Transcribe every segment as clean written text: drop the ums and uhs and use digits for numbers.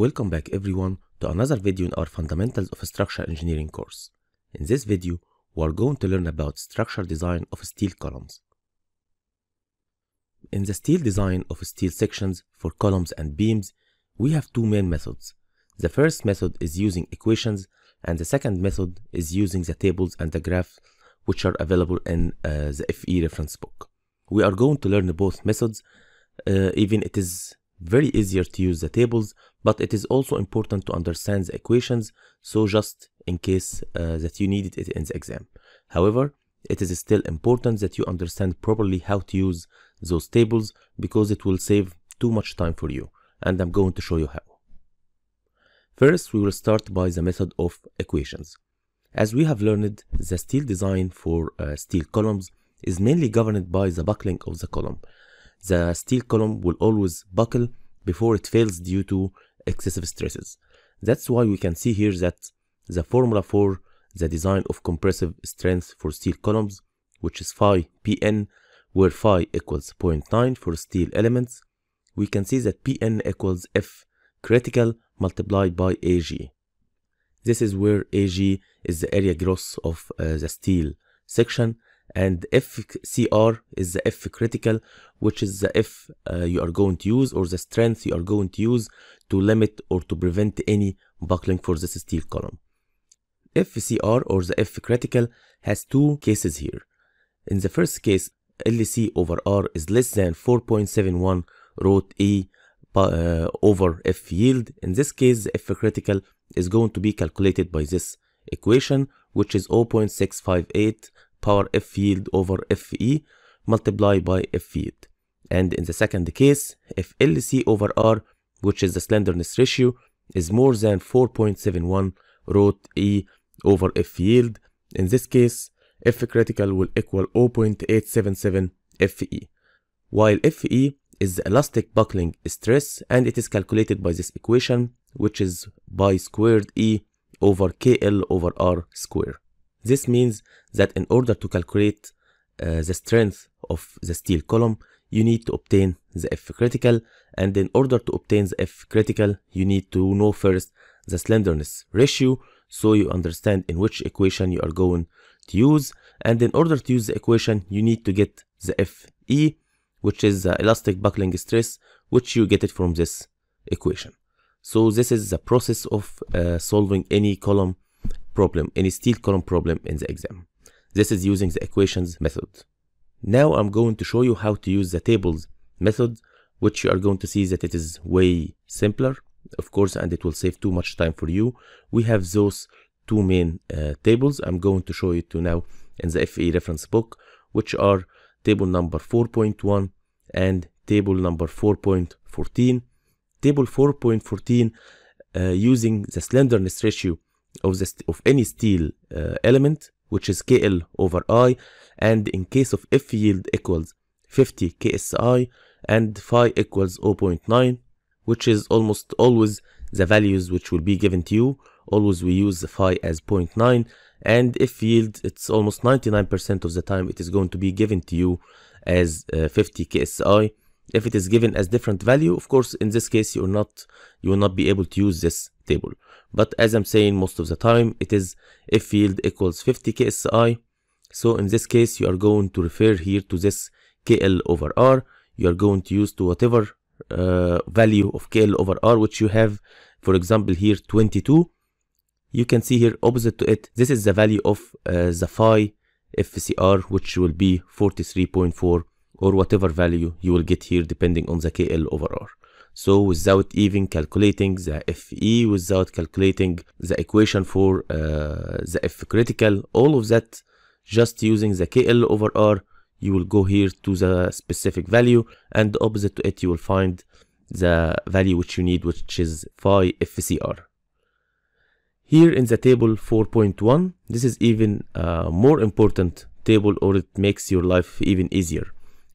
Welcome back everyone to another video in our Fundamentals of Structural Engineering course. In this video, we are going to learn about structural design of steel columns. In the steel design of steel sections for columns and beams, we have two main methods. The first method is using equations, and the second method is using the tables and the graphs which are available in the FE reference book. We are going to learn both methods, even it is very easier to use the tables, but it is also important to understand the equations, so just in case that you needed it in the exam. However, it is still important that you understand properly how to use those tables, because it will save too much time for you, and I'm going to show you how. First, we will start by the method of equations. As we have learned, the steel design for steel columns is mainly governed by the buckling of the column. The steel column will always buckle before it fails due to excessive stresses. That's why we can see here that the formula for the design of compressive strength for steel columns, which is phi Pn, where phi equals 0.9 for steel elements, we can see that Pn equals F critical multiplied by Ag. This is where Ag is the area gross of the steel section, and FCR is the F critical, which is the F you are going to use, or the strength you are going to use to limit or to prevent any buckling for this steel column. FCR, or the F critical, has two cases here. In the first case, LC over R is less than 4.71 ρ E over F yield. In this case, the F critical is going to be calculated by this equation, which is 0.658 power F yield over Fe multiplied by F yield. And in the second case, if LC over R, which is the slenderness ratio, is more than 4.71 ρ E over F yield, in this case, F critical will equal 0.877 Fe, while Fe is the elastic buckling stress, and it is calculated by this equation, which is by squared E over KL over R square. This means that in order to calculate the strength of the steel column, you need to obtain the F critical, and in order to obtain the F critical, you need to know first the slenderness ratio, so you understand in which equation you are going to use, and in order to use the equation, you need to get the Fe, which is the elastic buckling stress, which you get it from this equation. So this is the process of solving any column problem, any steel column problem in the exam. This is using the equations method. Now I'm going to show you how to use the tables method, which you are going to see that it is way simpler, of course, and it will save too much time for you. We have those two main tables. I'm going to show you to now in the FE reference book, which are table number 4.1 and table number 4.14. Table 4.14 using the slenderness ratio of any steel element, which is KL over I, and in case of F yield equals 50 KSI and phi equals 0.9, which is almost always the values which will be given to you. Always we use the phi as 0.9, and F yield, it's almost 99% of the time it is going to be given to you as 50 KSI. If it is given as different value, of course, in this case, you will not be able to use this table. But as I'm saying, most of the time, it is F yield equals 50 KSI. So in this case, you are going to refer here to this KL over R. You are going to use to whatever value of KL over R, which you have, for example, here 22. You can see here opposite to it, this is the value of the phi FCR, which will be 43.4, or whatever value you will get here depending on the KL over R. So without even calculating the Fe, without calculating the equation for the F critical, all of that, just using the KL over R, you will go here to the specific value, and opposite to it you will find the value which you need, which is phi FCR. Here in the table 4.1, this is even a more important table, or it makes your life even easier.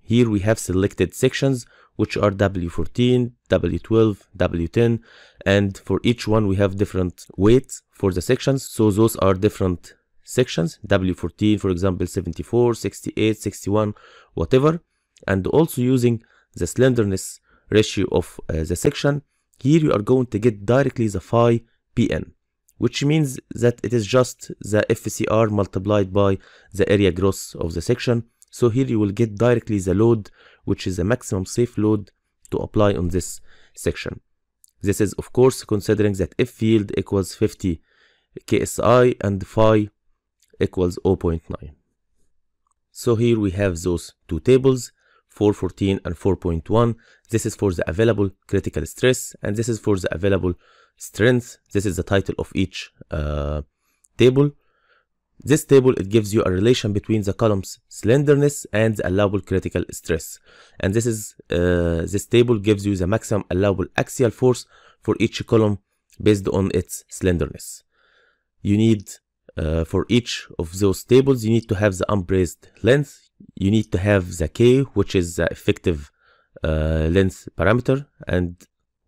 Here we have selected sections, which are W14, W12, W10, and for each one we have different weights for the sections. So those are different sections, W14, for example, 74, 68, 61, whatever. And also using the slenderness ratio of the section, here you are going to get directly the phi PN, which means that it is just the FCR multiplied by the area gross of the section. So here you will get directly the load, which is the maximum safe load to apply on this section. This is of course considering that F yield equals 50 KSI and phi equals 0.9. So here we have those two tables, 4.14 and 4.1. This is for the available critical stress and this is for the available strength. This is the title of each table. This table, it gives you a relation between the column's slenderness and the allowable critical stress. And this is this table gives you the maximum allowable axial force for each column based on its slenderness. You need for each of those tables, you need to have the unbraced length. You need to have the K, which is the effective length parameter, and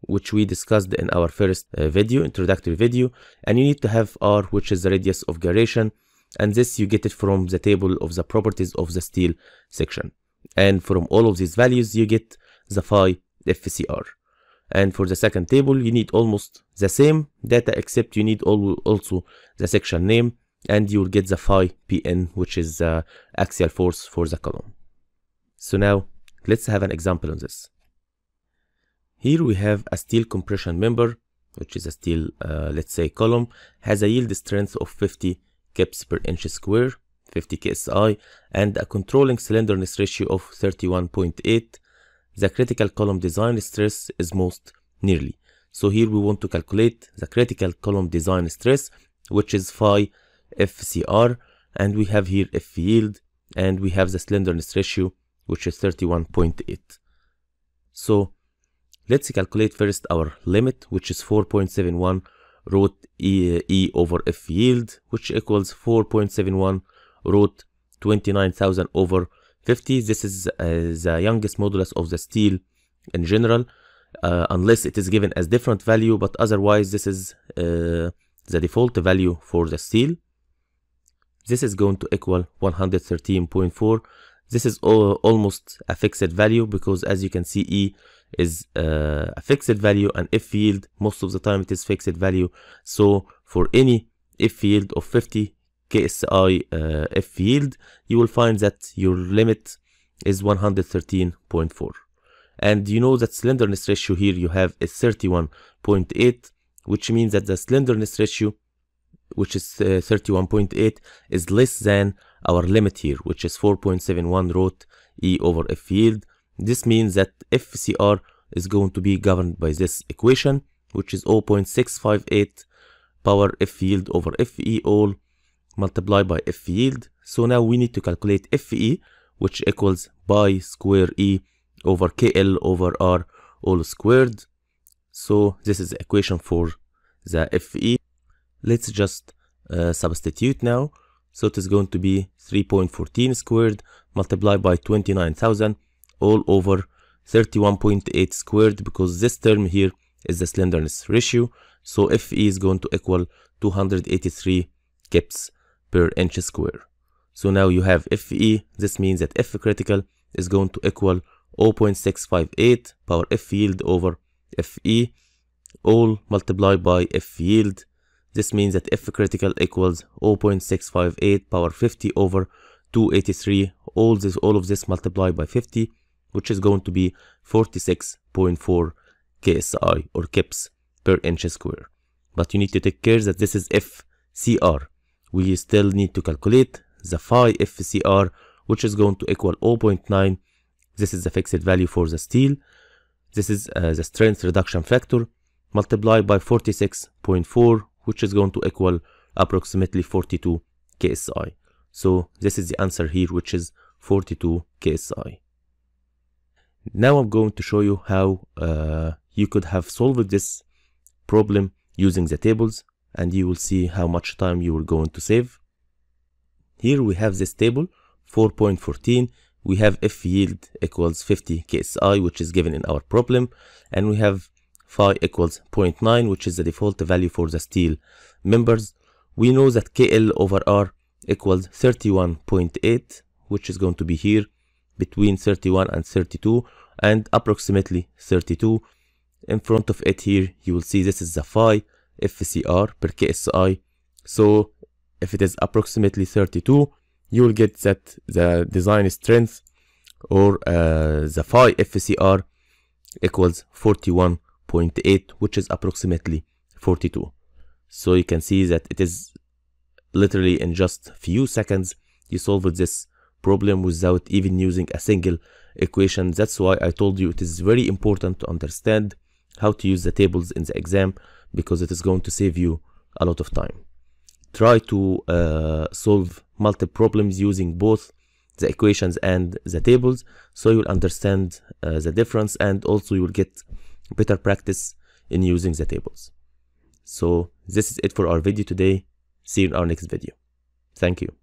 which we discussed in our first introductory video. And you need to have R, which is the radius of gyration. And this you get it from the table of the properties of the steel section. And from all of these values, you get the phi FCR. And for the second table, you need almost the same data, except you need also the section name, and you will get the phi PN, which is the axial force for the column. So now, let's have an example on this. Here we have a steel compression member, which is a steel, let's say, column, has a yield strength of 50 kips per inch square, 50 KSI, and a controlling slenderness ratio of 31.8. The critical column design stress is most nearly. So here we want to calculate the critical column design stress, which is phi FCR, and we have here F yield, and we have the slenderness ratio, which is 31.8. So let's calculate first our limit, which is 4.71 root E over F yield, which equals 4.71 root 29,000 over 50. This is the youngest modulus of the steel in general, unless it is given as different value, but otherwise this is the default value for the steel. This is going to equal 113.4. This is almost a fixed value, because as you can see, E is a fixed value, and F yield most of the time it is fixed value. So for any F yield of 50 KSI F yield, you will find that your limit is 113.4. And you know that slenderness ratio here you have is 31.8, which means that the slenderness ratio, which is 31.8, is less than our limit here, which is 4.71 root E over F yield. This means that FCR is going to be governed by this equation, which is 0.658 power F yield over FE all multiplied by F yield. So now we need to calculate FE, which equals pi square E over KL over R all squared. So this is the equation for the FE. Let's just substitute now. So it is going to be 3.14 squared multiplied by 29,000 all over 31.8 squared, because this term here is the slenderness ratio. So FE is going to equal 283 kips per inch square. So now you have FE. This means that F critical is going to equal 0.658 power F yield over FE all multiplied by F yield. This means that F critical equals 0.658 power 50 over 283, all of this multiplied by 50, which is going to be 46.4 KSI or kips per inch square. But you need to take care that this is FCR. We still need to calculate the phi FCR, which is going to equal 0.9. This is the fixed value for the steel. This is the strength reduction factor multiplied by 46.4, which is going to equal approximately 42 KSI. So this is the answer here, which is 42 KSI. Now I'm going to show you how you could have solved this problem using the tables, and you will see how much time you are going to save. Here we have this table 4.14. We have F yield equals 50 KSI, which is given in our problem, and we have phi equals 0.9, which is the default value for the steel members. We know that KL over R equals 31.8, which is going to be here between 31 and 32, and approximately 32. In front of it here, you will see this is the phi FCR per KSI. So if it is approximately 32, you will get that the design strength or the phi FCR equals 41.8, which is approximately 42. So you can see that it is literally in just few seconds you solved this problem without even using a single equation. That's why I told you it is very important to understand how to use the tables in the exam, because it is going to save you a lot of time. Try to solve multiple problems using both the equations and the tables, so you'll understand the difference, and also you will get better practice in using the tables. So this is it for our video today. See you in our next video. Thank you.